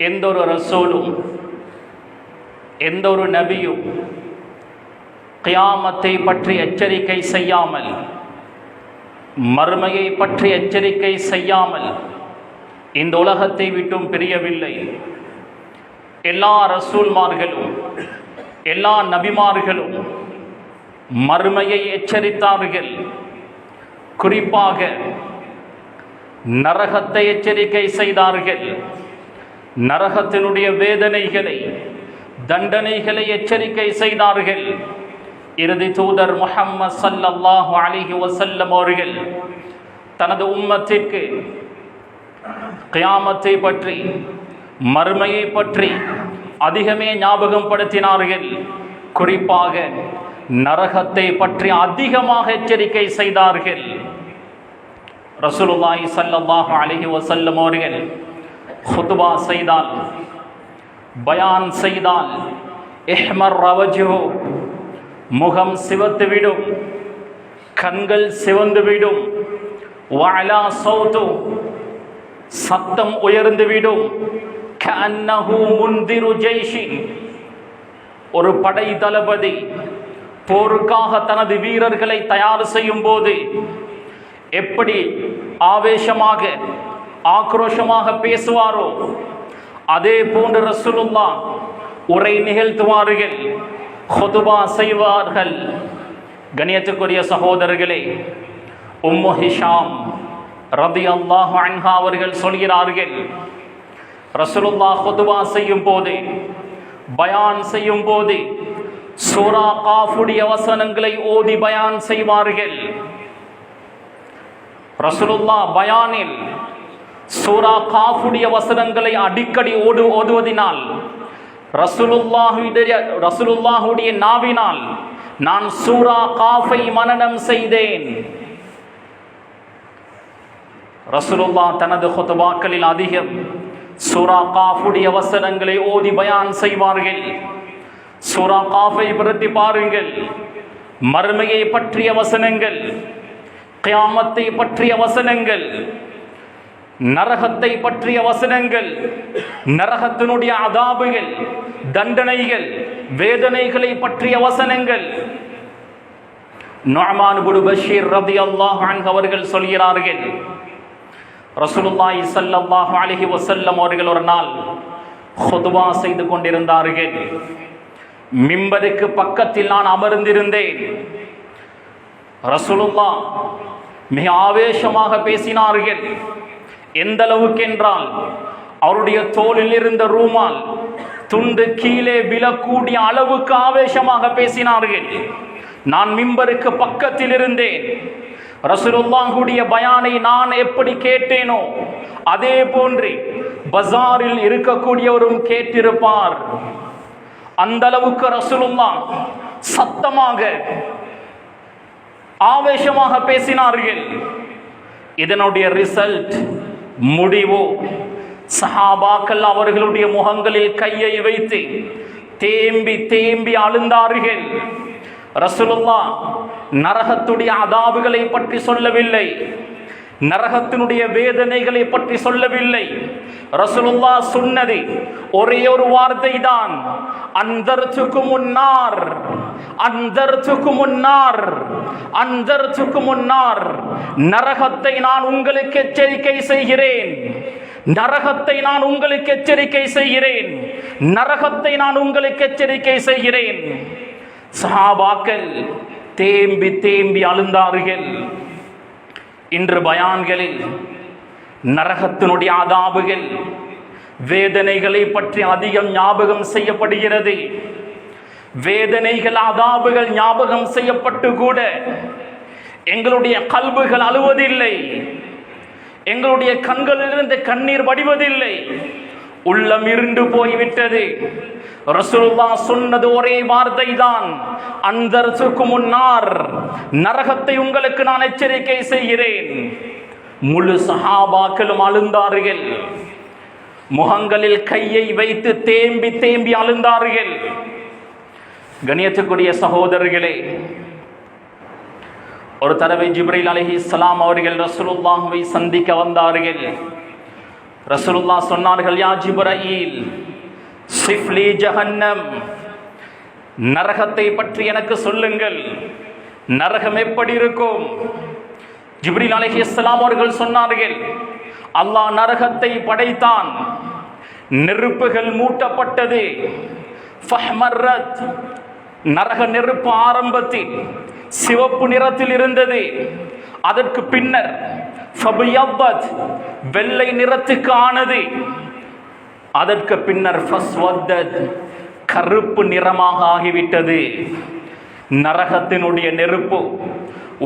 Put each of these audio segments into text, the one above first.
எந்த ஒரு ரசூலும் எந்த ஒரு நபியும் கியாமத்தை பற்றி எச்சரிக்கை செய்யாமல், மறுமையை பற்றி எச்சரிக்கை செய்யாமல் இந்த உலகத்தை விட்டும் பிரியவில்லை. எல்லா ரசூல்மார்களும் எல்லா நபிமார்களும் மறுமையை எச்சரித்தார்கள். குறிப்பாக நரகத்தை எச்சரிக்கை செய்தார்கள். நரகத்தினுடைய வேதனைகளை, தண்டனைகளை எச்சரிக்கை செய்தார்கள். இறுதி தூதர் முஹம்மது ஸல்லல்லாஹு அலைஹி வஸல்லம் அவர்கள் தனது உம்மத்திற்கு கியாமத்தை பற்றி, மறுமையை பற்றி அதிகமே ஞாபகம் படுத்தினார்கள். குறிப்பாக நரகத்தை பற்றி அதிகமாக எச்சரிக்கை செய்தார்கள். ரசூலுல்லாஹி ஸல்லல்லாஹு அலைஹி வஸல்லம் அவர்கள் குத்பா செய்தால், பயான் செய்தால், இஹ்மர் வஜ்ஹு, முகம் சிவந்துவிடும், கண்கள் சிவந்துவிடும், வஅலா சௌது, சத்தம் உயர்ந்துவிடும், கஅன்னஹு முன்திரு ஜைஷி, ஒரு படை தளபதி போருக்காக தனது வீரர்களை தயார் செய்யும் போது எப்படி ஆவேசமாக ஆக்ரோஷமாக பேசுவாரோ அதே போன்று ரசூலுல்லாஹ் உரை நிகழ்த்துவார்கள், குத்பா செய்வார்கள். கண்ணியத்துக்குரிய சகோதரர்களே, உம்மு ஹிஷாம் ரலியல்லாஹு அன்ஹா அவர்கள் சொல்கிறார்கள், ரசூலுல்லாஹ் குத்பா செய்யும் போது, பயான் செய்யும் போது சூரா காஃபுடைய வசனங்களை ஓதி பயான் செய்வார்கள். ரசூலுல்லாஹ் பயானில் சூரா காஃபுடைய வசனங்களை அடிக்கடி ஓதுவதினால் ரசூலுல்லாஹுடைய நாவினால் நான் சூரா காஃபை மனனம் செய்தேன். ரசூலுல்லாஹ் தனது குத்பாக்களில் அதிகம் சூரா காஃபுடைய வசனங்களை ஓதி பயான் செய்வார்கள். சூரா காஃபை பிரட்டி பாருங்கள். மறுமையை பற்றிய வசனங்கள், கியாமத்தை பற்றிய வசனங்கள், நரகத்தை பற்றிய வசனங்கள், நரகத்தினுடைய அதாபுகள், தண்டனைகள், வேதனைகளை பற்றிய வசனங்கள். நுஅமான் இப்னு பஷீர் ரலியல்லாஹு அன்ஹு அவர்கள் சொல்கிறார்கள், ரசூலுல்லாஹி ஸல்லல்லாஹு அலைஹி வஸல்லம் அவர்கள் ஒரு நாள் குத்பா செய்து கொண்டிருந்தார்கள். மிம்பருக்கு பக்கத்தில் நான் அமர்ந்திருந்தேன். ரசூலுல்லாஹ் மிக ஆவேசமாக பேசினார்கள். எந்த அளவுக்கு என்றால் அவருடைய தோளில் இருந்த ரூமால் துண்டு கீழே விழக்கூடிய அளவுக்கு ஆவேசமாக பேசினார்கள். நான் மிம்பருக்கு பக்கத்தில் இருந்தேன். ரசூலுல்லாஹுடைய பயானை நான் எப்படி கேட்டேனோ அதே போன்று பஜாரில் இருக்கக்கூடியவரும் கேட்டிருப்பார். அந்த அளவுக்கு ரசூலுல்லாஹ் சத்தமாக ஆவேசமாக பேசினார்கள். இதனுடைய ரிசல்ட், முடிவு, சஹாபாக்கள் அவர்களுடைய முகங்களில் கையை வைத்து தேம்பி தேம்பி அழுந்தார்கள். ரசூலுல்லாஹ் நரகத்துடைய அதாபுகளை பற்றி சொல்லவில்லை, நரகத்தினுடைய வேதனைகளை பற்றி சொல்லவில்லை. ரசூலுல்லாஹ் சொன்னது ஒரே ஒரு வார்த்தை தான், அன்தர்துக்கும் முன்னார், அன்தர்துக்கும் முன்னார், அன்தர்துக்கும் முன்னார். நரகத்தை நான் உங்களுக்கு எச்சரிக்கை செய்கிறேன், நரகத்தை நான் உங்களுக்கு எச்சரிக்கை செய்கிறேன், நரகத்தை நான் உங்களுக்கு எச்சரிக்கை செய்கிறேன். சஹாபாக்கள் தேம்பி தேம்பி அழுந்தார்கள். இன்று பயான்களில் நரகத்தினுடைய அதாபுகள், வேதனைகளை பற்றி அதிகம் ஞாபகம் செய்யப்படுகிறது. வேதனைகள், அதாபுகள் ஞாபகம் செய்யப்பட்டு கூட எங்களுடைய கல்புகள் அழுவதில்லை, எங்களுடைய கண்களிலிருந்து கண்ணீர் வடிவதில்லை. உள்ளம் இருண்டு போய்விட்டது. ரசூலுல்லாஹ் சொன்னது ஒரே வார்த்தை தான், அன்தர்துக்கும் முன்னார், நரகத்தை உங்களுக்கு நான் எச்சரிக்கை செய்கிறேன். முழு சஹாபாக்களும் அழுந்தார்கள். முகங்களில் கையை வைத்து தேம்பி தேம்பி அழுந்தார்கள். கண்ணியத்துக்குரிய சகோதரர்களே, ஒரு தடவை ஜிப்ரீல் அலைஹிஸ்ஸலாம் அவர்கள் ரசூலுல்லாஹ்வை சந்திக்க வந்தார்கள். ரசூலுல்லாஹ் சொன்னார்கள், யா ஜிப்ரீல் சிஃப்லி ஜஹன்னம், நரகத்தை பற்றி எனக்கு சொல்லுங்கள், நரகம் எப்படி இருக்கும்? ஜிப்ரீல் அலைஹிஸ்ஸலாம் அவர்கள் சொன்னார்கள், அல்லாஹ் நரகத்தை படைத்தான், நெருப்புகள் மூட்டப்பட்டது, ஃபஹ்மர்ரத், நரக நெருப்பு ஆரம்பத்தில் சிவப்பு நிறத்தில் இருந்தது, அதற்கு பின்னர் ஃபபியப்பத், வெள்ளை நிறத்துக்கு ஆனது, அதற்கு பின்னர் ஃபஸ்வத்தத், கருப்பு நிறமாக ஆகிவிட்டது. நரகத்தினுடைய நெருப்பு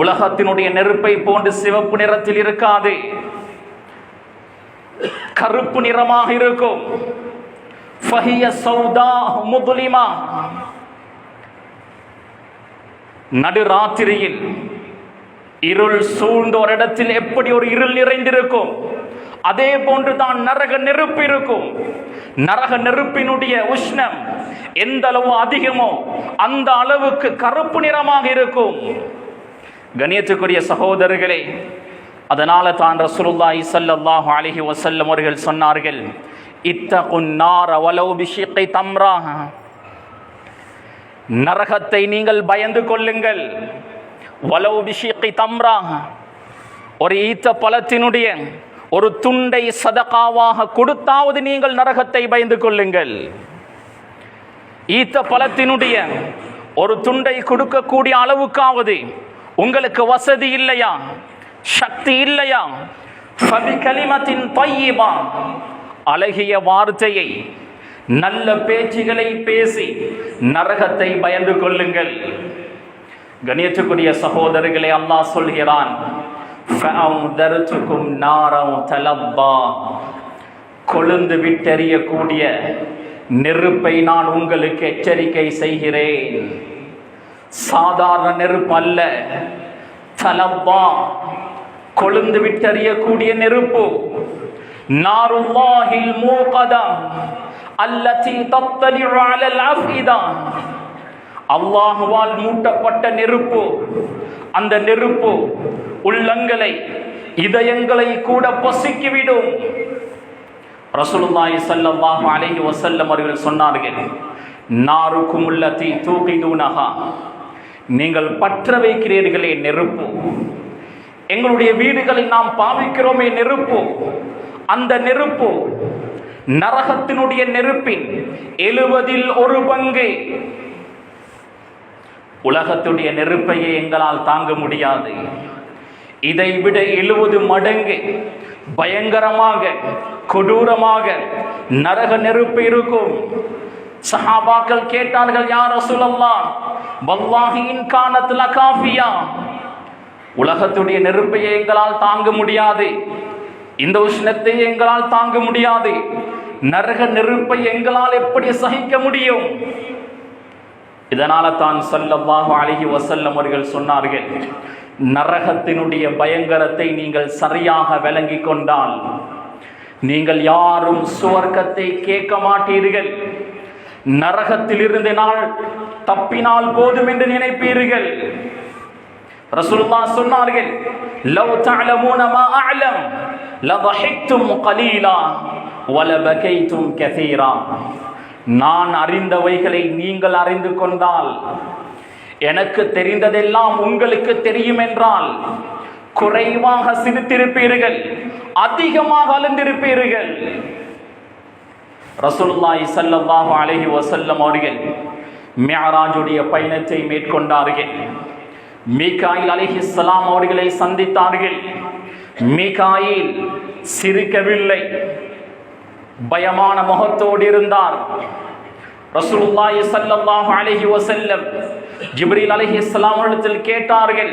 உலகத்தினுடைய நெருப்பை போன்று சிவப்பு நிறத்தில் இருக்காது, கருப்பு நிறமாக இருக்கும். ஃபஹிய சௌதா முதுலிமா, நடுராத்திரியில் இருள் சூழ்ந்த ஒரு இடத்தில் எப்படி ஒரு இருள் நிறைந்திருக்கும், அதே போன்றுதான் நரக நெருப்பு இருக்கும். நரக நெருப்பினுடைய உஷ்ணம் எந்த அளவு அதிகமோ அந்த அளவுக்கு கருப்பு நிறமாக இருக்கும். கண்ணியத்துக்குரிய சகோதரர்களே, அதனால தான் ரசூலுல்லாஹி ஸல்லல்லாஹு அலைஹி வஸல்லம் அவர்கள் சொன்னார்கள், இத்தகுன் நார வலௌ பிஷிக்கி தம்ரா, நரகத்தை நீங்கள் பயந்து கொள்ளுங்கள், வலௌ பிஷிக்கி தம்ரா, ஒரு ஈத்த பழத்தினுடைய ஒரு துண்டை சதகாவாக கொடுத்தாவது நீங்கள் நரகத்தை பயந்து கொள்ளுங்கள். ஈத்த பழத்தினுடைய ஒரு துண்டை கொடுக்கக்கூடிய அளவுக்காவது உங்களுக்கு வசதி இல்லையா, சக்தி இல்லையா? ஃபபிகலிமத்தின் தய்யிபா, அழகிய வார்த்தையை நல்ல பேச்சுகளை பேசி நரகத்தை பயந்து கொள்ளுங்கள். கண்ணியத்துக்குரிய சகோதரர்களே, அல்லாஹ் சொல்கிறான், ஃபஅன்தர்துகும் நாரன் தலப்பா, கொழுந்து விட்டெறியக்கூடிய நெருப்பை நான் உங்களுக்கு எச்சரிக்கை செய்கிறேன். சாதாரண நெருப்பு அல்ல, தலப்பா, கொழுந்து விட்டெறியக்கூடிய நெருப்பு. நாருல்லாஹில் மூகதா அல்லதி தத்தலிஉ அலல் அஃபிதா, அல்லாஹ்வால் மூட்டப்பட்ட நெருப்பு. அந்த நெருப்பு உள்ளங்களை, இதயங்களை கூட பசிக்கிவிடும். ரசூலுல்லாஹி ஸல்லல்லாஹு அலைஹி வஸல்லம் அவர்கள் சொன்னார்கள், நாருக்கும் அல்லதி தூகிதுனஹா, நீங்கள் பற்ற வைக்கிறீர்களே நெருப்பு, எங்களுடைய வீடுகளில் நாம் பாவிக்கிறோமே நெருப்பு, அந்த நெருப்பு நரகத்தினுடைய நெருப்பின் 70 பங்கு. உலகத்துடைய நெருப்பையே எங்களால் தாங்க முடியாது, இதை விட 70 மடங்கு பயங்கரமாக கொடூரமாக நரக நெருப்பு இருக்கும். சஹாபாக்கள் கேட்டார்கள், யா ரசூலல்லாஹ், வல்லாஹி இன் கானத் லகாஃபியா, உலகத்துடைய நெருப்பையே எங்களால் தாங்க முடியாது, இந்த உஷ்ணத்தை எங்களால் தாங்க முடியாது, நரக நெருப்பை எங்களால் எப்படி சகிக்க முடியும்? இதனால தான் ஸல்லல்லாஹு அலைஹி வஸல்லம் அவர்கள் சொன்னார்கள், நரகத்தினுடைய பயங்கரத்தை நீங்கள் சரியாக விளங்கி கொண்டால் நீங்கள் யாரும் சுவர்க்கத்தை கேட்க மாட்டீர்கள், நரகத்திலிருந்து நாள் தப்பினால் போதும் என்று நினைப்பீர்கள். ரசூலுல்லாஹ் சொன்னார்கள், லவ் தஅலமூன மா அஅலம் லதஹிக்தும் கலீலா வலபகைதும் கஸீரா, நான் அறிந்தவைகளை நீங்கள் அறிந்து கொண்டால், எனக்கு தெரிந்ததெல்லாம் உங்களுக்கு தெரியும் என்றால் குறைவாக சிரித்திருப்பீர்கள், அதிகமாக அழுந்திருப்பீர்கள். ரசூலுல்லாஹி ஸல்லல்லாஹு அலைஹி வஸல்லம் அவர்கள் மிஅராஜுடைய பயணத்தை மேற்கொண்டார்கள். மீகாயில் அலைஹிஸ்ஸலாம் அவர்களை சந்தித்தார்கள். மீகாயில் சிரிக்கவில்லை, பயமான முகத்தோடு இருந்தார். ரசூலுல்லாஹி ஸல்லல்லாஹு அலைஹி வஸல்லம் ஜிப்ரீல் அலைஹிஸ்ஸலாம் அவர்களிடத்தில் கேட்டார்கள்,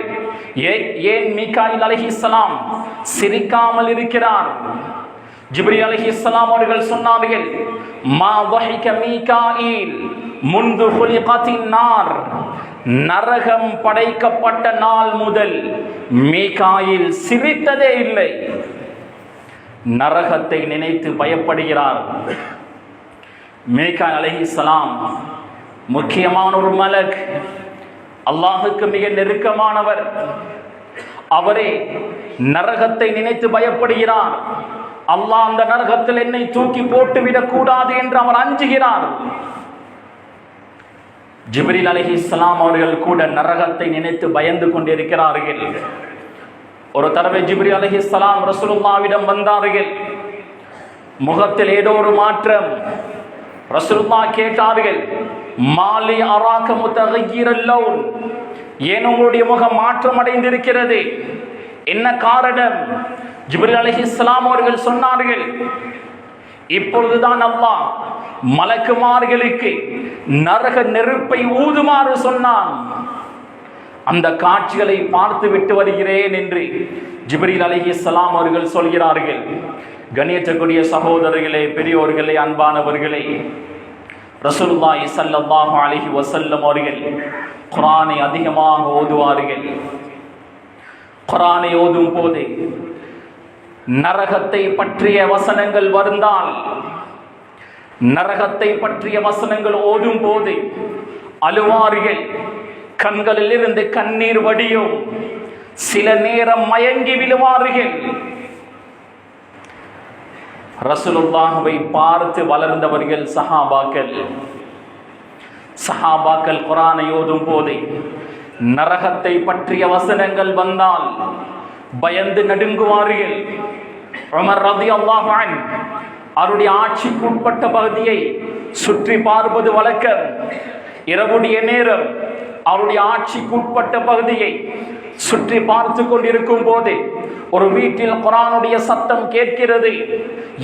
ஏன் மீகாயில் அலைஹிஸ்ஸலாம் சிரிக்காமல் இருக்கிறார்? ஜிப்ரீல் அலைஹிஸ்ஸலாம் அவர்கள் சொன்னார்கள், மா வஹிக மீகாயில் முன்து குலிகத்தின் நார், நரகம் படைக்கப்பட்ட நாள் முதல் மீகாயில் சிரித்ததே இல்லை. நரகத்தை நினைத்து பயப்படுகிறார். மீகாயில் அலைஹிஸ்ஸலாம் முக்கியமான ஒரு மலக், அல்லாஹுக்கு மிக நெருக்கமானவர். அவரே நரகத்தை நினைத்து பயப்படுகிறார். அல்லாஹ் அந்த நரகத்தில் என்னை தூக்கி போட்டுவிடக் கூடாது என்று அவர் அஞ்சுகிறார். ஜிப்ரீல் அலைஹிஸ்ஸலாம் அவர்கள் கூட நரகத்தை நினைத்து பயந்து கொண்டிருக்கிறார்கள். ஒரு தடவை ஜிப்ரீல் அலைஹிஸ்ஸலாம் ரசூலுல்லாஹ்விடம் வந்தார்கள். முகத்தில் ஏதோ ஒரு மாற்றம். ரசூலுல்லாஹ் கேட்டார்கள், மாலி அராக முத்தகய்யிரல் லௌன், ஏன் உங்களுடைய முகம் மாற்றம் அடைந்திருக்கிறது, என்ன காரணம்? ஜிப்ரீல் அலைஹிஸ்ஸலாம் அவர்கள் சொன்னார்கள், இப்பொழுதுதான் அல்லாஹ் மலக்குமார்களுக்கு நரக நெருப்பை ஊதுமாறு சொன்னான், அந்த காட்சிகளை பார்த்து விட்டு வருகிறேன் என்று ஜிப்ரீல் அலைஹிஸ்ஸலாம் அவர்கள் சொல்கிறார்கள். கண்ணியத்துக்குரிய சகோதரர்களே, பெரியோர்களே, அன்பானவர்களே, ரசூலுல்லாஹி ஸல்லல்லாஹு அலைஹி வஸல்லம் அவர்கள் குர்ஆனை அதிகமாக ஓதுவார்கள். குர்ஆனை ஓதும் போது நரகத்தை பற்றிய வசனங்கள் வந்தால், நரகத்தை பற்றிய வசனங்கள் ஓதும் போது அழுவார்கள், கண்களில் இருந்து கண்ணீர் வடியும், சில நேரம் மயங்கி விழுவார்கள். ரசூலுல்லாஹ்வை பார்த்து வளர்ந்தவர்கள் சஹாபாக்கள். சஹாபாக்கள் குர்ஆனை ஓதும் போது நரகத்தை பற்றிய வசனங்கள் வந்தால் பயந்து நடுங்குவார்கள். உமர் ரலியல்லாஹு அன்ஹு அவருடைய ஆட்சிக்குட்பட்ட பகுதியை சுற்றி பார்ப்பது வழக்கம். இரவுடைய நேரம் அவருடைய ஆட்சிக்குட்பட்ட பகுதியை சுற்றி பார்த்து கொண்டிருக்கும் போது ஒரு வீட்டில் குர்ஆனுடைய சத்தம் கேட்கிறது.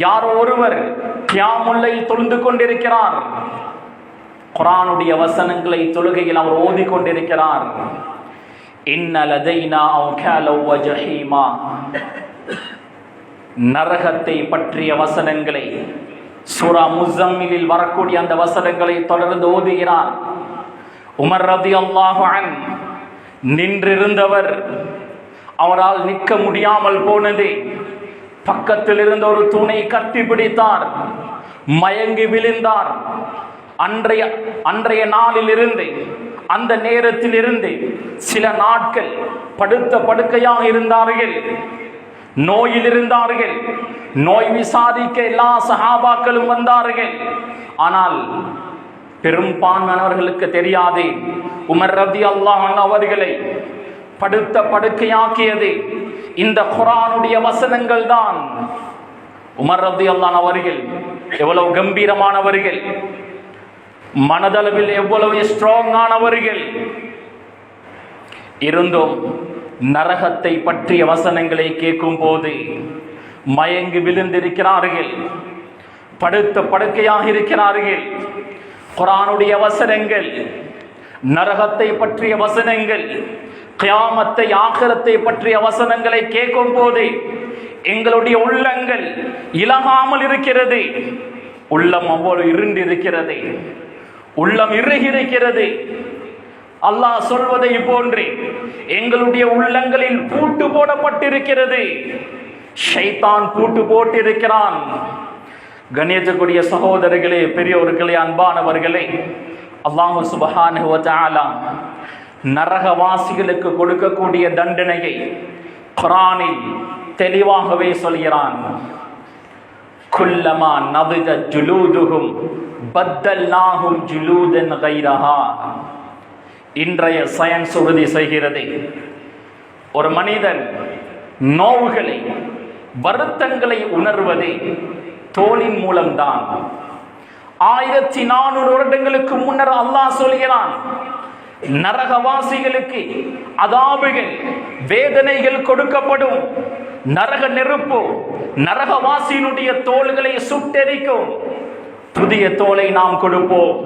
யாரோ ஒருவர் கியாமுல் லைல் தொழுது கொண்டிருக்கிறார். குர்ஆனுடைய வசனங்களை தொழுகையில் அவர் ஓதி கொண்டிருக்கிறார். இன்ன லதைனா அவ்காலௌ வ ஜஹீமா, நரகத்தை பற்றிய வசனங்களை சூரா முஸம்மிலில் வரக்கூடிய அந்த வசனங்களை தொடர்ந்து ஓதுகிறார். உமர் ரலியல்லாஹு அன்ஹு நின்றிருந்தவர், அவரால் நிற்க முடியாமல் போனது. பக்கத்தில் இருந்த ஒரு தூணை கட்டி பிடித்தார், மயங்கி விழுந்தார். அன்றைய நாளில் இருந்து, அந்த நேரத்தில் இருந்து சில நாட்கள் படுத்த படுக்கையாக இருந்தார்கள், நோயில் இருந்தார்கள். நோய் விசாரிக்க எல்லா சஹாபாக்களும் வந்தார்கள். ஆனால் பெரும்பான்மையானவர்களுக்கு தெரியாது, உமர் ரலியல்லாஹு அன்ஹு அவர்களை படுத்த படுக்கையாக்கியது இந்த குர்ஆனுடைய வசனங்கள் தான். உமர் ரலியல்லாஹு அன்ஹு அவர்கள் எவ்வளவு கம்பீரமானவர்கள், மனதளவில் எவ்வளவு ஸ்ட்ராங் ஆனவர்கள் இருந்தும் நரகத்தை பற்றிய வசனங்களை கேட்கும் போது மயங்கி விழுந்திருக்கிறார்கள், படுத்த படுக்கையாக இருக்கிறார்கள். குர்ஆனுடைய வசனங்கள், நரகத்தை பற்றிய வசனங்கள், கியாமத்தை ஆகிரத்தை பற்றிய வசனங்களை கேட்கும் போது எங்களுடைய உள்ளங்கள் இலகாமல் இருக்கிறது. உள்ளம் அவ்வளவு இருண்டிருக்கிறது, உள்ளம் இறுகியிருக்கிறது. அல்லாஹ் சொல்வதை போன்று எங்களுடைய உள்ளங்களில் பூட்டு போடப்பட்டிருக்கிறது. ஷைத்தான் பூட்டு போட்டிருக்கிறான். கண்ணியத்துக்குரிய சகோதரர்களே, பெரியோர்களே, அன்பானவர்களே, அல்லாஹ் சுப்ஹானஹு வ தஆலா நரகவாசிகளுக்கு கொடுக்கக்கூடிய தண்டனையை குர்ஆனில் தெளிவாகவே சொல்கிறான். குல்லமா நதிஜத் ஜுலூதுஹும் பத்தல்நாஹும் ஜுலூதன் கைரஹா. இன்றைய சயின்ஸ் உறுதி செய்கிறது, ஒரு மனிதன் நோவுகளை, வருத்தங்களை உணர்வது தோலின் மூலம்தான். 1400 வருடங்களுக்கு முன்னர் அல்லாஹ் சொல்கிறான், நரகவாசிகளுக்கு அதாபுகள், வேதனைகள் கொடுக்கப்படும். நரக நெருப்பு நரகவாசியினுடைய தோள்களை சுட்டெரிக்கும். புதிய தோலை நாம் கொடுப்போம்,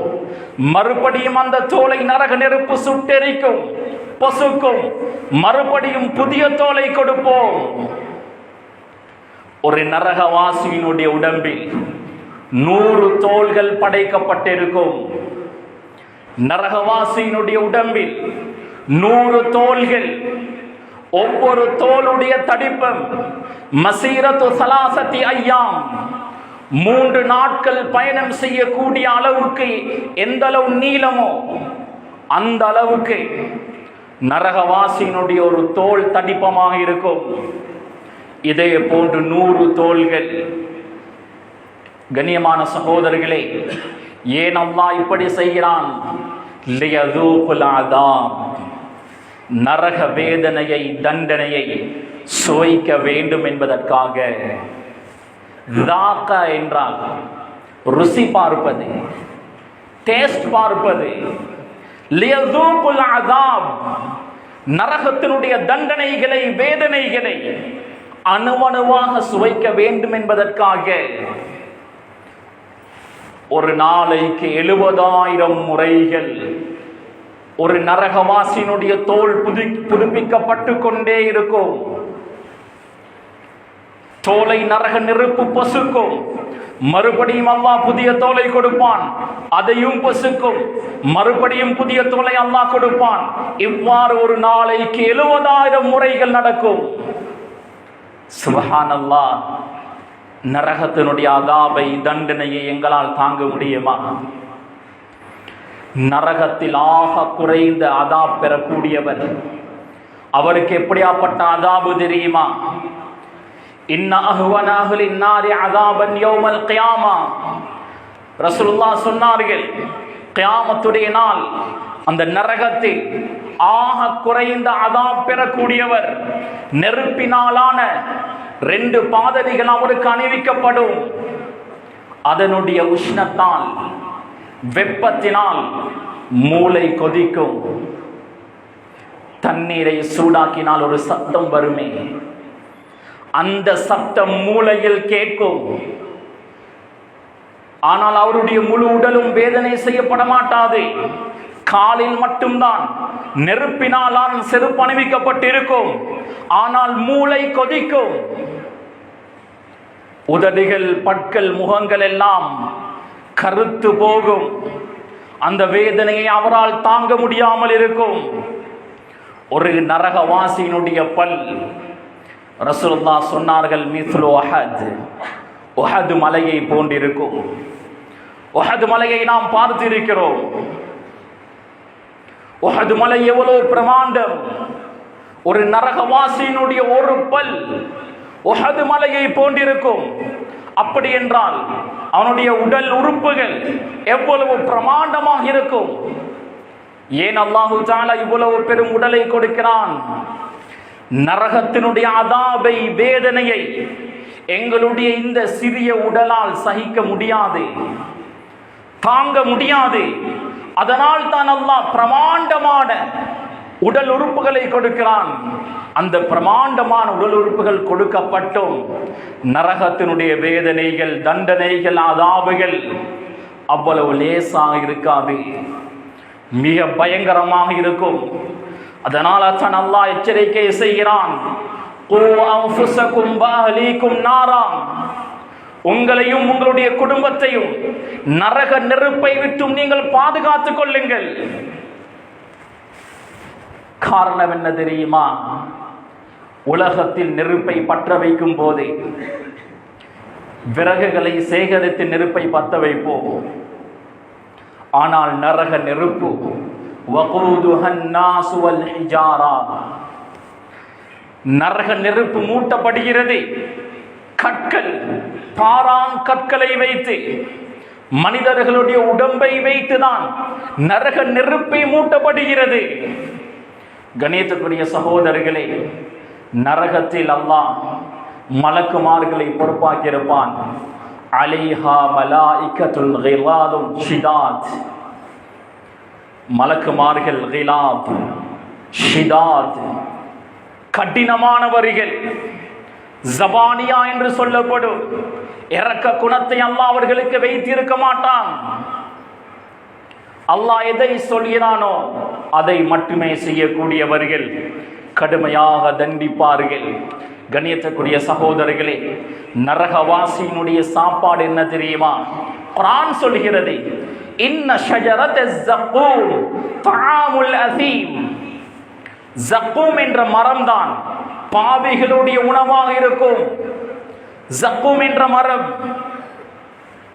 மறுபடியும் அந்த தோலை நரக நெருப்பு சுட்டெரிக்கும், பொசுக்கும். மறுபடியும் புதிய தோலை கொடுப்போம். ஒரு நரகவாசியினுடைய உடம்பில் 100 தோள்கள் படைக்கப்பட்டிருக்கும். நரகவாசியினுடைய உடம்பில் 100 தோள்கள். ஒவ்வொரு தோளுடைய தடிப்பம் மசீரத்து ஸலாஸத்தி அய்யாம், 3 நாட்கள் பயணம் செய்யக்கூடிய அளவுக்கு எந்த அளவு நீளமோ அந்த அளவுக்கு நரகவாசியினுடைய ஒரு தோல் தடிப்பமாக இருக்கும். இதே போன்று 100 தோள்கள். கண்ணியமான சகோதரர்களே, ஏன் அல்லாஹ் இப்படி செய்கிறான்? லியதூகுல் அதாப், நரக வேதனையை, தண்டனையை சுவைக்க வேண்டும் என்பதற்காக. தாக்க என்றால் ருசி பார்ப்பது, டேஸ்ட் பார்ப்பது. லியதூகுல் அதாப், நரகத்தினுடைய தண்டனைகளை, வேதனைகளை அணுவணுவாக சுவைக்க வேண்டும் என்பதற்காக. ஒரு நாளைக்கு 70,000 முறைகள் ஒரு நரகவாசியினுடைய தோல் புதுப்பிக்கப்பட்டு கொண்டே இருக்கும். தோலை நரக நெருப்பு பசுக்கும், மறுபடியும் அல்லாஹ் புதிய தோலை கொடுப்பான், அதையும் பசுக்கும், மறுபடியும் புதிய தோலை அல்லாஹ் கொடுப்பான். இவ்வாறு ஒரு நாளைக்கு 70,000 முறைகள் நடக்கும். சுப்ஹானல்லாஹ். நரகத்தினுடைய அதாபை, தண்டனையை எங்களால் தாங்க முடியுமா? நரகத்தில் ஆக குறைந்த அதாப் பெறக்கூடியவர், அவருக்கு எப்படியாப்பட்ட அதாபு தெரியுமா? இன்ன அஹ்வன அஹ்லின் நாரி அதாபன் யௌமல் கியாமா. ரசூலுல்லாஹ் சொன்னார்கள், கியாமத்துடைய நாள் அந்த நரகத்தில் ஆக குறைந்த அதாப் பெறக்கூடியவர், நெருப்பினாலான 2 பாதணிகள் அவருக்கு அணிவிக்கப்படும். அதனுடைய உஷ்ணத்தால், வெப்பத்தினால் மூளை கொதிக்கும். தண்ணீரை சூடாக்கினால் ஒரு சத்தம் வருமே, அந்த சத்தம் மூளையில் கேட்கும். ஆனால் அவருடைய முழு உடலும் வேதனை செய்யப்பட மாட்டாது. காலில் மட்டும்தான் நெருப்பினாலான செருப்பு அணிவிக்கப்பட்டிருக்கும். ஆனால் மூளை கொதிக்கும். உதடுகள், பற்கள், முகங்கள் எல்லாம் கருத்து போகும். அந்த வேதனையை அவரால் தாங்க முடியாமல் இருக்கும். ஒரு நரகவாசியினுடைய பல், ரசூலுல்லாஹ் சொன்னார்கள், மிஸ்லு உஹத், உஹது மலையை போன்றிருக்கும். உஹது மலையை நாம் பார்த்திருக்கிறோம். உஹது மலை எவ்வளவு பிரமாண்டம்! ஒரு நரகவாசியினுடைய ஒரு பல் உஹது மலையை போன்றிருக்கும். அப்படி என்றால் அவனுடைய உடல் உறுப்புகள் எவ்வளவு பிரமாண்டமாக இருக்கும்! ஏன் அல்லாஹு தஆலா இவ்வளவு பெரும் உடலை கொடுக்கிறான்? நரகத்தினுடைய அதாபை, வேதனையை எங்களுடைய இந்த சிறிய உடலால் சகிக்க முடியாது, தாங்க முடியாது. அதனால் தான் அல்லாஹ் பிரமாண்டமான உடல் உறுப்புகளை கொடுக்கிறான். அந்த பிரமாண்டமான உடல் உறுப்புகள் கொடுக்கப்பட்டும் நரகத்தினுடைய வேதனைகள், தண்டனைகள், அதாபுகள் அவ்வளவு லேசாக இருக்காது, மிக பயங்கரமாக இருக்கும். அதனால தான் அல்லாஹ் எச்சரிக்கை செய்கிறான், உங்களையும் உங்களுடைய குடும்பத்தையும் நரக நெருப்பை விட்டும் நீங்கள் பாதுகாத்துக் கொள்ளுங்கள். காரணம் என்ன தெரியுமா? உலகத்தில் நெருப்பை பற்ற வைக்கும் போது விறகுகளை சேகரித்து நெருப்பை பற்ற வைப்போம். ஆனால் நரக நெருப்பு நரக நெருப்பு மூட்டப்படுகிறது. கற்கள், பாறாங் கற்களை வைத்து, மனிதர்களுடைய உடம்பை வைத்துதான் நரக நெருப்பை மூட்டப்படுகிறது. கணேசத்துக்குரிய சகோதரர்களே, நரகத்தில் அல்லாஹ் மலக்குமார்களை பொறுப்பாக்கியிருப்பான். அலைஹா மலாயிகத்துல் கிலாதுன் ஷிதாத். மலக்குமார்கள் கிலாத், ஷிதாத், கடினமானவர்கள். ஜபானியா என்று சொல்லப்படும் இரக்க குணத்தை அல்லாஹ் அவர்களுக்கு வைத்திருக்க மாட்டான். அல்லாஹ் எதை சொல்கிறானோ அதை மட்டுமே செய்யக்கூடியவர்கள், கடுமையாக தண்டிப்பார்கள். கண்ணியத்துக்குரிய சகோதரர்களே, நரகவாசியினுடைய சாப்பாடு என்ன தெரியுமா? குர்ஆன் சொல்கிறது, இன்ன ஷஜரத ஸக்கூம் தஆமுல் அஸீம். ஸக்கூம் என்ற மரம்தான் பாவிகளுடைய உணவாக இருக்கும். ஸக்கூம் என்ற மரம்,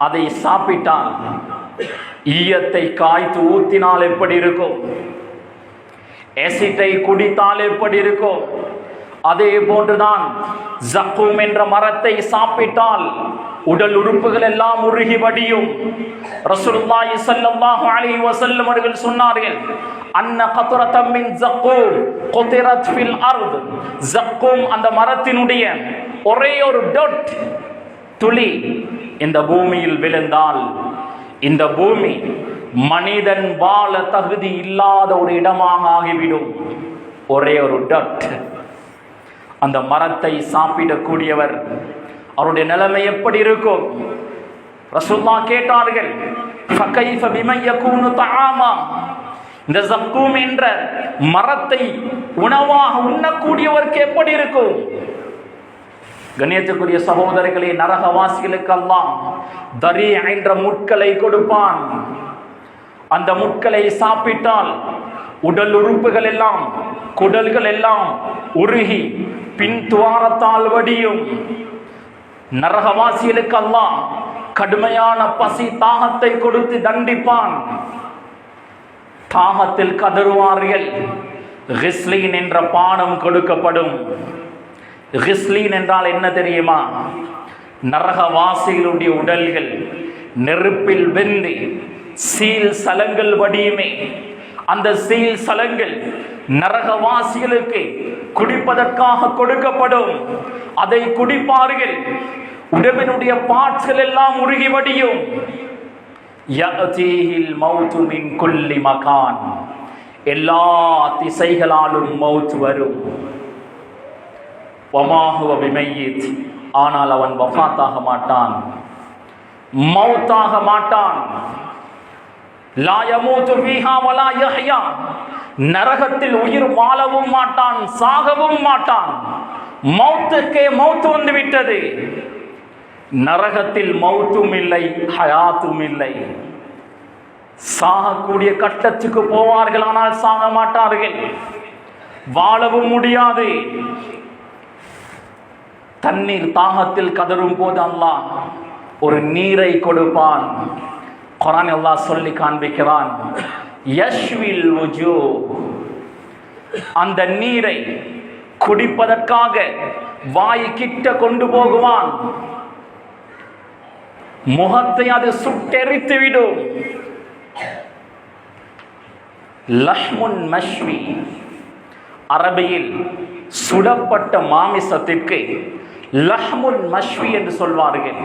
அதை சாப்பிட்டால், ஈயத்தை காய்த்து ஊத்தினால் எப்படி இருக்கும், ஆசிட்டை குடித்தால் எப்படி இருக்கும், அதே போன்றுதான் ஜக்கூம் என்ற மரத்தை சாப்பிட்டால் உடல் உறுப்புகள் எல்லாம் உருகி வடியும். ரசூலுல்லாஹி ஸல்லல்லாஹு அலைஹி வஸல்லம் அவர்கள் சொன்னார்கள், அன்ன கத்ரத்தம் மின் ஜக்கூம் குதிரத் ஃபில் அர்த். ஜக்கூம் அந்த மரத்தினுடைய ஒரே ஒரு டொட் துளி இந்த பூமியில் விழுந்தால் இந்த பூமி மனிதன் வாழ தகுதி இல்லாத ஒரு இடமாக ஆகிவிடும். ஒரே ஒரு டொட். அந்த மரத்தை சாப்பிடக்கூடியவர் அவருடைய நிலைமை எப்படி இருக்கும்? ரசூலுல்லாஹ் கேட்டார்கள், ஃபகைஃப பிமன் யகூனு தஆமா. இந்த ஜக்கூம் என்ற மரத்தை உணவாக உண்ணக்கூடியவருக்கு எப்படி இருக்கும்? கண்ணியத்துக்குரிய சகோதரர்களே, நரகவாசிகளுக்கு அல்லாஹ் தரி என்ற முட்களை கொடுப்பான். அந்த முட்களை சாப்பிட்டால் உடல் உறுப்புகள் எல்லாம் குடல்கள் எல்லாம் உருகி பின் துவாரத்தால் வடியும். நரகவாசிகளுக்கு அல்லாஹ் கடுமையான பசி தாகத்தை கொடுத்து தண்டிப்பான். தாகத்தில் கதறுவார்கள். கிஸ்லீன் என்ற பானம் கொடுக்கப்படும். கிஸ்லீன் என்றால் என்ன தெரியுமா? நரகவாசிகளுடைய உடல்கள் நெருப்பில் வெந்து சீல் சலங்கள் வடியுமே. அந்த சீல் சலங்கள் நரகவாசிகளுக்கு குடிப்பதற்காக கொடுக்கப்படும். அதை குடிப்பார்கள். உடம்பினுடைய பார்ட்ஸ்கள் எல்லாம் உருகி வடியும். யஅதீஹில் மௌது மின் குல்லி மகான். எல்லா திசைகளாலும் மௌத் வரும். வமா ஹுவ பிமையித். ஆனால் அவன் வஃபாத்தாக மாட்டான், மௌத்தாக மாட்டான். லா யமூது ஃபீஹா வலா யஹ்யா. நரகத்தில் உயிர் வாழவும் மாட்டான், சாகவும் மாட்டான். மௌத்துக்கே மௌத்து வந்து விட்டது. நரகத்தில் மௌத்தும் இல்லை, ஹயாத்தும் இல்லை. சாகக்கூடிய கட்டத்துக்கு போவார்கள், ஆனால் சாக மாட்டார்கள். வாழவும் முடியாது. தண்ணீர் தாகத்தில் கதறும் போது அல்லாஹ் ஒரு நீரை கொடுப்பான். குர்ஆன் அல்லாஹ் சொல்லி காண்பிக்கிறான், யஷ்வில் வுஜூ. அந்த நீரை குடிப்பதற்காக வாய் கிட்ட கொண்டு போகுவான். முகத்தை அது சுட்டெரித்து விடும். லஹ்முன் மஷ்வி. அரபியில் சுடப்பட்ட மாமிசத்திற்கு லஹ்முன் மஷ்வி என்று சொல்வார்கள்.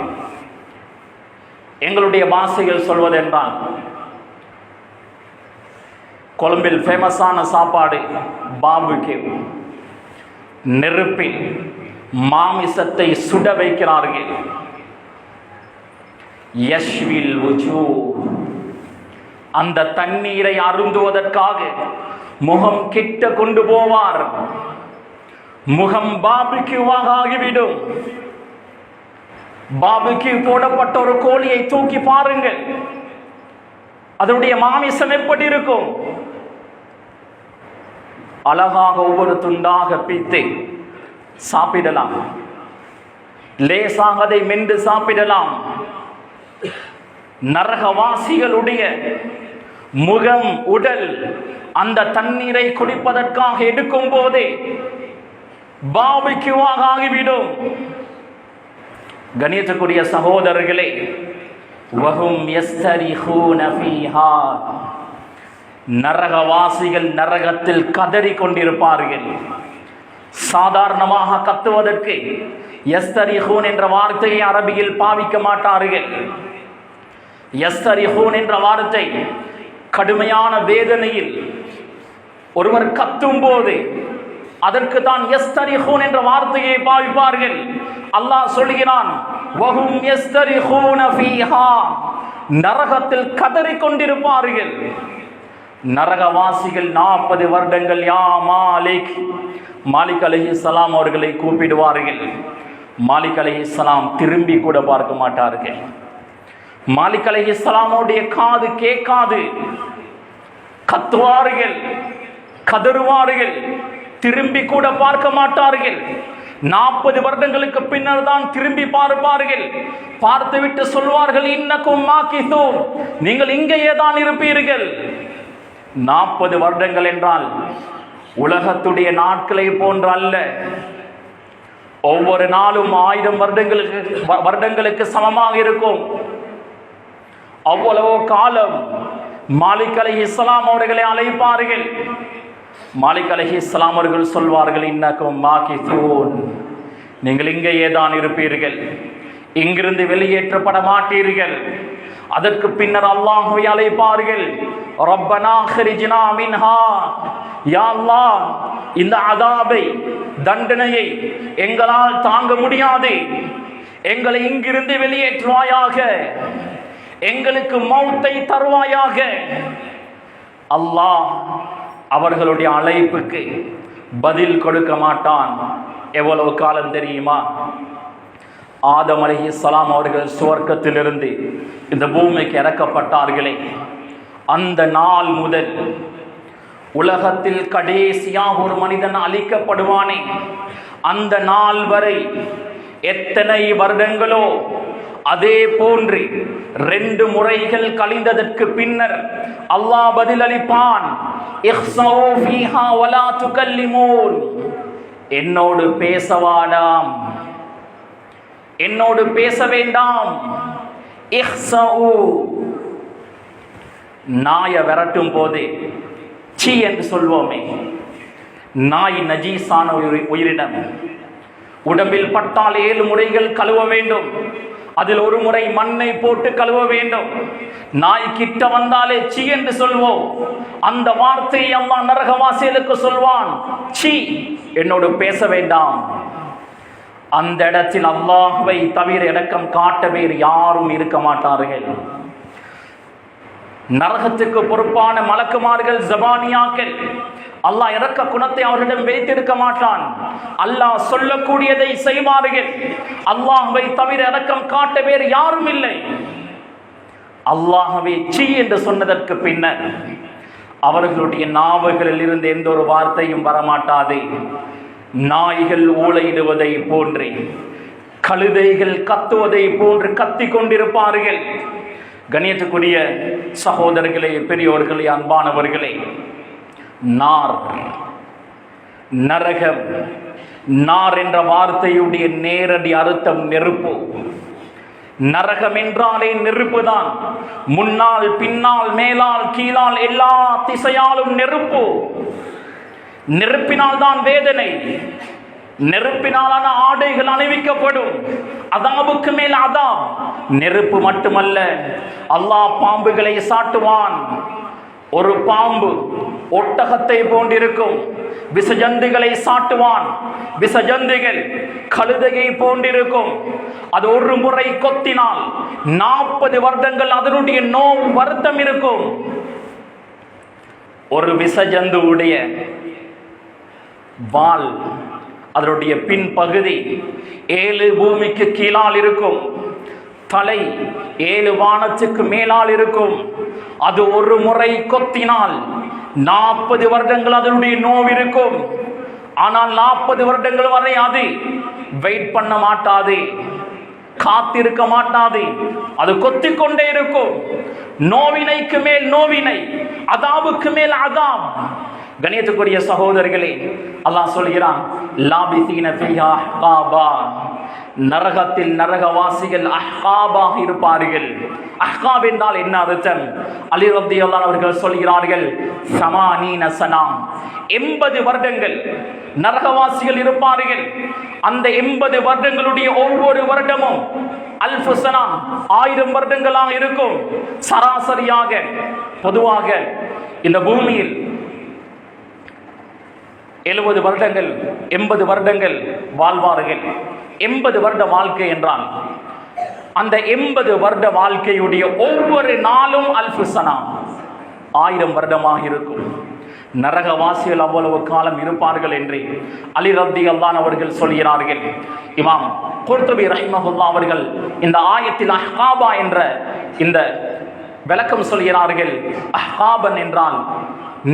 எங்களுடைய பாஷையில் சொல்வதென்றால், கொழும்பில் ஃபேமஸான சாப்பாடு பாபுக்கு. நெருப்பில் மாமிசத்தை சுட வைக்கிறார்கள். யஷ்வில் வுஜூ. அந்த தண்ணீரை அருந்துவதற்காக முகம் கிட்ட கொண்டு போவார். முகம் பாபிக்யூவாக ஆகிவிடும். பாபிக்யூ போடப்பட்ட ஒரு கோழியை தூக்கி பாருங்கள், அதனுடைய மாமிசம் எப்படி இருக்கும்? அழகாக ஒவ்வொரு துண்டாக பித்து சாப்பிடலாம். லேசாக அதை மென்று சாப்பிடலாம். நரகவாசிகளுடைய முகம், உடல் அந்த தண்ணீரை குடிப்பதற்காக எடுக்கும் போதே பாபிக்யூவாக ஆகிவிடும். கணியத்துக்குரிய சகோதரர்களே, வஹும் யஸ்தரிஹூன ஃபீஹா. நரகவாசிகள் நரகத்தில் கதறி கொண்டிருப்பார்கள். சாதாரணமாக கத்துவதற்கு யஸ்தரிஹூன் என்ற வார்த்தையை அரபியில் பாவிக்க மாட்டார்கள். யஸ்தரிஹூன் என்ற வார்த்தை கடுமையான வேதனையில் ஒருவர் கத்தும் போது அதற்கு தான் யஸ்தரிஹூன் என்ற வார்த்தையை பாவிப்பார்கள். அல்லாஹ் சொல்கிறான், வஹும் யஸ்தரிஹூன ஃபீஹா. நரகத்தில் கதறி கொண்டிருப்பார்கள். நரகவாசிகள் 40 வருடங்கள் யா மாலிக், மாலிக் அலைஹிஸ்ஸலாம் அவர்களை கூப்பிடுவார்கள். மாலிக் அலைஹிஸ்ஸலாம் திரும்பி கூட பார்க்க மாட்டார்கள். மாலிக் அலைஹிஸ்ஸலாமுடைய காது கேட்காது. கத்துவார்கள், கதறுவார்கள், திரும்பி கூட பார்க்க மாட்டார்கள். 40 வருடங்களுக்கு பின்னர் தான் திரும்பி பார்ப்பார்கள். பார்த்துவிட்டு சொல்வார்கள், இன்னக்கும் மாகிதூன். நீங்கள் இங்கேயே தான் இருப்பீர்கள். 40 வருடங்கள் என்றால் உலகத்துடைய நாட்களை போன்று அல்ல. ஒவ்வொரு நாளும் 1000 வருடங்களுக்கு சமமாக இருக்கும். அவ்வளவோ காலம் மாலிக் அலைஹிஸ்ஸலாம் அவர்களை அழைப்பார்கள். மாலிக் அலைஹிஸ்ஸலாம் அவர்கள் சொல்வார்கள், இன்னக்கும் மாகிதூன், நீங்கள் இங்கேயே தான் இருப்பீர்கள், இங்கிருந்து வெளியேற்றப்பட மாட்டீர்கள். அதற்கு பின்னர் அல்லாஹ்வை அழைப்பார்கள், ரப்பனா அக்ரிஜ்னா மின்ஹா, யா அல்லாஹ், இந்த அதாபை, தண்டனையை எங்களால் தாங்க முடியாது, எங்களை இங்கிருந்து வெளியேற்றுவாயாக, எங்களுக்கு மௌத்தை தருவாயாக. அல்லாஹ் அவர்களுடைய அழைப்புக்கு பதில் கொடுக்க மாட்டான். எவ்வளவு காலம் தெரியுமா? ஆதம் அலைஹிஸ்ஸலாம் அவர்கள் சுவர்க்கத்திலிருந்து இந்த பூமிக்கு இறக்கப்பட்டார்களே, அந்த நாள் முதல் உலகத்தில் கடைசியாக ஒரு மனிதன் அழிக்கப்படுவானே, அந்த நாள் வரை எத்தனை வருடங்களோ அதே போன்று 2 முறைகள் கழிந்ததற்கு பின்னர் அல்லாஹ் பதிலளிப்பான், இஹ்ஸௌ ஃபீஹா வலா துகல்லிமூன், என்னோடு பேசவாடாம், என்னோடு பேச வேண்டாம். இஹ்ஸௌ, நாயை விரட்டும் போது சீ என்று சொல்வோமே, நாய் நஜீஸான உயிரினம், உடம்பில் பட்டால் 7 முறைகள் கழுவ வேண்டும், அதில் ஒரு முறை மண்ணை போட்டு கழுவ வேண்டும். நாய் கிட்ட வந்தாலே சீ என்று சொல்வோம். அந்த வார்த்தையை அல்லாஹ் நரகவாசிகளுக்கு சொல்வான், சீ, என்னோடு பேச வேண்டாம். அந்த இடத்தில் அல்லாஹ்வை தவிர இரக்கம் காட்ட வேறு யாரும் இருக்க மாட்டார்கள். நரகத்துக்கு பொறுப்பான மலக்குமார்கள், ஜபானியாக்கள், அல்லாஹ் இரக்க குணத்தை அவர்களிடம் வைத்திருக்க மாட்டான். அல்லாஹ் சொல்லக்கூடியதை செய்வார்கள். அல்லாஹ்வை தவிர இரக்கம் காட்ட வேறு யாரும் இல்லை. அல்லாஹ்வை சீ என்று சொன்னதற்கு பின்னர் அவர்களுடைய நாவுகளில் இருந்து எந்த ஒரு வார்த்தையும் வரமாட்டாது. நாய்கள் ஊளையிடுவதை போன்று, கழுதைகள் கத்துவதை போன்று கத்திக் கொண்டிருப்பார்கள். கண்ணியத்துக்குரிய சகோதரர்களே, பெரியோர்களே, அன்பானவர்களே, நார், நரகம், நார் என்ற வார்த்தையுடைய நேரடி அர்த்தம் நெருப்பு. நரகம் என்றாலே நெருப்பு தான். முன்னால், பின்னால், மேலால், கீழால், எல்லா திசையாலும் நெருப்பு. நெருப்பினால் தான் வேதனை. நெருப்பினாலான ஆடைகள் அணிவிக்கப்படும். அதாபுக்கு மேல் அதாப். நெருப்பு மட்டுமல்ல, அல்லாஹ் பாம்புகளை சாட்டுவான். ஒரு பாம்பு ஒட்டகத்தை போன்றிருக்கும். விசஜந்துகளை சாட்டுவான். விசஜந்துகள் கழுதையை போன்றிருக்கும். அது ஒரு முறை கொத்தினால் 40 வருடங்கள் அதனுடைய நோவு வருத்தம் இருக்கும். ஒரு விசஜந்துவுடைய வால், அதனுடைய பின்பகுதி 7 பூமிக்கு கீழால் இருக்கும். தலை 7 வானத்துக்கு மேலால் இருக்கும். அது ஒரு முறை கொத்தினால் 40 வருடங்கள் அதனுடைய நோவு இருக்கும். ஆனால் 40 வருடங்கள் வரை அது வெயிட் பண்ண மாட்டாது, காத்திருக்க மாட்டாது. அது கொத்திக் கொண்டே இருக்கும். நோவினைக்கு மேல் நோவினை, அதாபுக்கு மேல் அதாப். கணியத்துக்குரிய சகோதரர்களே, அல்லாஹ் சொல்கிறான், லாபிசீன ஃபீஹா அஹ்காபா, நரகத்தில் நரகவாசிகள் அஹ்காபாக இருப்பார்கள். அஹ்காப் என்றால் என்ன அர்த்தம்? அலி ரலியல்லாஹு அன்ஹு அவர்கள் சொல்கிறார்கள், ஸமானீன சனா, 80 வருடங்கள் நரகவாசிகள் இருப்பார்கள். அந்த 80 வருடங்களுடைய ஒவ்வொரு வருடமும் அல்ஃபு சனா, 1000 வருடங்களாக இருக்கும். சராசரியாக பொதுவாக இந்த பூமியில் 70 வருடங்கள் 80 வருடங்கள் வாழ்வார்கள். 80 வருட வாழ்க்கை என்றால் அந்த 80 வருட வாழ்க்கையுடைய ஒவ்வொரு நாளும் அல்ஃபு சனா, 1000 வருடமாக இருக்கும். நரகவாசிகள் அவ்வளவு காலம் இருப்பார்கள் என்று அலி ரலியல்லாஹு அன்ஹு அவர்கள் சொல்கிறார்கள். இமாம் குர்துபி ரஹிமஹுல்லாஹ் அவர்கள் இந்த ஆயத்தில் அஹ்காபா என்ற இந்த விளக்கம் சொல்கிறார்கள். அஹ்காபன் என்றால்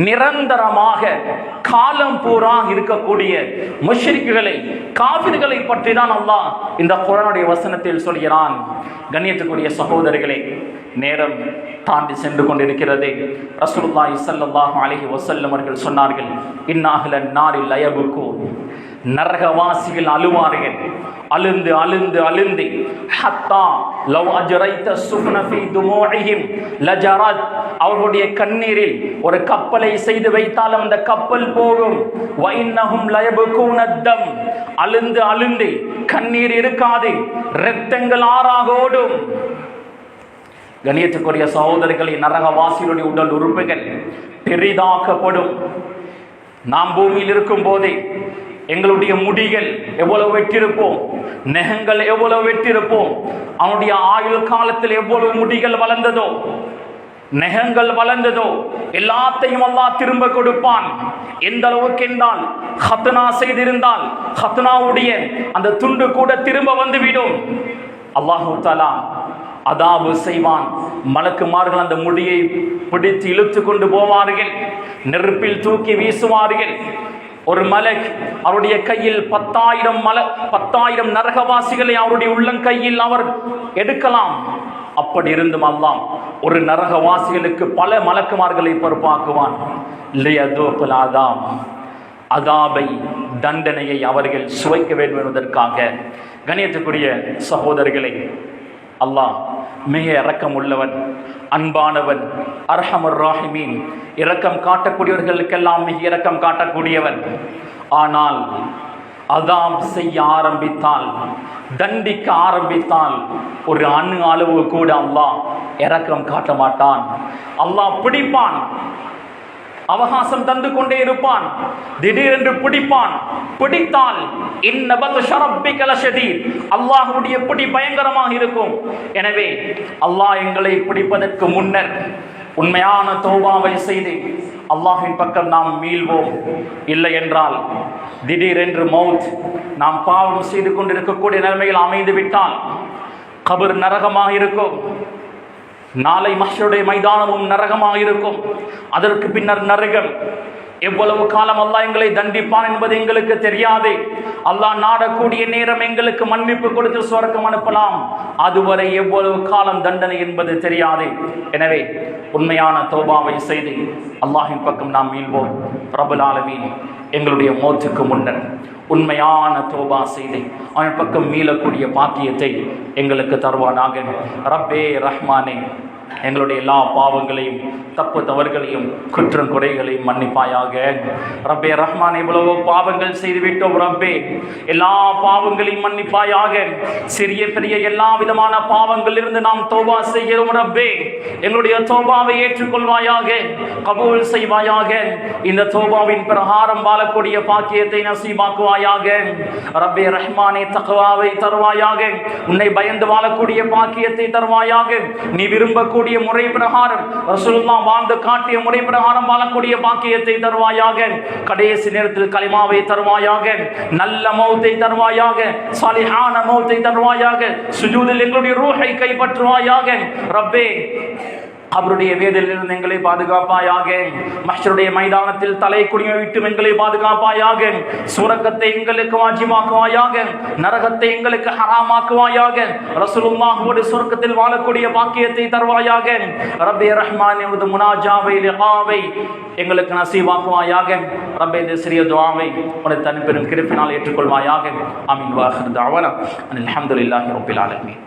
நிரந்தரமாக காலம் பூரா இருக்கக்கூடிய முஷ்ரிக்குகளை, காஃபிர்களை பற்றி தான் அல்லாஹ் இந்த குர்ஆனுடைய வசனத்தில் சொல்கிறான். கண்ணியத்துக்குரிய சகோதரர்களே, நேரம் தாண்டி சென்று கொண்டிருக்கிறது. ரசூலுல்லாஹி ஸல்லல்லாஹு அலைஹி வஸல்லம் அவர்கள் சொன்னார்கள், இன்னாஹ்லன் நாரில் லயபுக்கு, நரகவாசிகள் அழுவார்கள், அழுந்து அழுந்து அழுந்து ஹத்தா லவ் அஜரைத சுஃப்ன ஃபீ துமூஇஹிம் லஜரத், அவர்களுடைய கண்ணீரில் ஒரு கப்பலை செய்து வைத்தால் அந்த கப்பல் போகும். வ இன்னஹும் லயபுகூன தம், அழுந்து அழுந்து கண்ணீர் இருக்காது, இரத்தங்கள் ஆறாக ஓடும். கணியத்துக்குரிய சகோதரர்களை, நரகவாசிகளுடைய உடல் உறுப்புகள் பெரிதாக்கப்படும். நாம் பூமியில் இருக்கும் போதே எங்களுடைய முடிகள் எவ்வளவு வெட்டிருப்போம், நெகங்கள் எவ்வளவு வெட்டிருப்போம். அவனுடைய ஆயுள் காலத்தில் எவ்வளவு முடிகள் வளர்ந்ததோ, நெகங்கள் வளர்ந்ததோ, எல்லாத்தையும் அல்லாஹ் திரும்ப கொடுப்பான். எந்த அளவுக்கு என்றால், ஹத்னா செய்திருந்தால் ஹத்னாவுடைய அந்த துண்டு கூட திரும்ப வந்துவிடும். அல்லாஹு தஆலா அதாபு செய்வான். மலக்குமார்கள் அந்த முடியை பிடித்து இழுத்து கொண்டு போவார்கள், நெருப்பில் தூக்கி வீசுவார்கள். ஒரு மலக் அவருடைய கையில் 10,000 நரகவாசிகளை அவருடைய உள்ளங்கையில் அவர் எடுக்கலாம். அப்படி இருந்தும் அல்லாஹ் ஒரு நரகவாசிகளுக்கு பல மலக்குமார்களை பொறுப்பாக்குவான். அதாபை, தண்டனையை அவர்கள் சுவைக்க வேண்டும் என்பதற்காக. கணியத்துக்குரிய சகோதரர்களை, அல்லாஹ் மிக இரக்கம் உள்ளவன், அன்பானவன், அர்ஹமர் ராஹிமீன், இரக்கம் காட்டக்கூடியவர்களுக்கெல்லாம் மிக இரக்கம் காட்டக்கூடியவன். ஆனால் அதாம் செய்ய ஆரம்பித்தால், தண்டிக்க ஆரம்பித்தால் ஒரு அணு அளவு கூட அல்லாஹ் இரக்கம் காட்ட மாட்டான். அல்லாஹ் பிடிப்பான், அவகாசம் தந்து கொண்டே இருப்பான், திடீரென்று பிடிப்பான். பிடித்தால் அல்லாஹ்வுடைய பிடி பயங்கரமாக இருக்கும். எனவே அல்லாஹ் எங்களை பிடிப்பதற்கு முன்னர் உண்மையான தௌபாவை செய்து அல்லாஹ்வின் பக்கம் நாம் மீள்வோம். இல்லை என்றால் திடீரென்று மௌத், நாம் பாவம் செய்து கொண்டிருக்கக்கூடிய நிலைமையில் அமைந்து விட்டால் கபர் நரகமாக இருக்கும். நாளை மஹ்ஷருடைய மைதானமும் நரகமாக இருக்கும். அதற்கு பின்னர் நரகம். எவ்வளவு காலம் அல்லாஹ் எங்களை தண்டிப்பான் என்பது எங்களுக்கு தெரியாது. அல்லாஹ் நாடக்கூடிய நேரம் எங்களுக்கு மன்னிப்பு கொடுத்து சுவர்க்கம் அனுப்பலாம். அதுவரை எவ்வளவு காலம் தண்டனை என்பது தெரியாது. எனவே உண்மையான தௌபாவை செய்து அல்லாஹின் பக்கம் நாம் மீள்வோம். ரப்பல் ஆலமீன் எங்களுடைய மௌத்துக்கு முன்னர் உண்மையான தௌபா செய்து அவன் பக்கம் மீளக்கூடிய பாக்கியத்தை எங்களுக்கு தருவானாக. ரப்பே ரஹ்மானே, எங்களுடைய எல்லா பாவங்களையும் தப்பு தவறுகளையும் குற்றம் குறைகளையும் மன்னிப்பாயாக. ரப்பே ரஹ்மான், எவ்வளவோ பாவங்கள் செய்துவிட்டோம் ரப்பே, எல்லா பாவங்களையும் மன்னிப்பாயாக. சிறிய பெரிய எல்லா விதமான பாவங்கள் இருந்து நாம் தௌபா செய்கிறோம் ரப்பே. எங்களுடைய தௌபாவை ஏற்றுக்கொள்வாயாக, கபூல் செய்வாயாக. இந்த தௌபாவின் பிரகாரம் வாழக்கூடிய பாக்கியத்தை நசீபாக்குவாயாக. ரப்பே ரஹ்மானே, தக்வாவை தருவாயாக. உன்னை பயந்து வாழக்கூடிய பாக்கியத்தை தருவாயாக. நீ விரும்பக்கூடிய முறை பிரகாரம், ரசூலுல்லாஹ் வாழ்ந்து காட்டிய முறை பிரகாரம் வாழக்கூடிய பாக்கியத்தை தருவாயாக. கடைசி நேரத்தில் கலிமாவை தருவாயாக. நல்ல மௌத்தை தருவாயாக. சாலிஹான மௌத்தை தருவாயாக. சுஜூதில் எங்களுடைய ரூஹை கைப்பற்றுவாயாக. ரப்பே, அவருடைய வேதலிலிருந்து எங்களை பாதுகாப்பாயாக. மஹ்ஷருடைய மைதானத்தில் தலை குனிய விட்டு எங்களை பாதுகாப்பாயாக. சுரக்கத்தை எங்களுக்கு வாஜிபாக்குவாயாக. நரகத்தை எங்களுக்கு ஹராமாக்குவாயாக. ரசூலுல்லாஹ்வோடு சுரக்கத்தில் வாழக்கூடிய பாக்கியத்தை தருவாயாக. ரப்பே ரஹ்மான், உனது முனாஜாவை லிகாவை எங்களுக்கு நசீபாக்குவாயாக. ரப்பே, இந்த சிறிய துஆவை உனது தனிப்பெரும் கிருபையினால் ஏற்றுக்கொள்வாயாக. ஆமீன். வாஹிர் தஅவானா அல்ஹம்துலில்லாஹி ரப்பில் ஆலமீன்.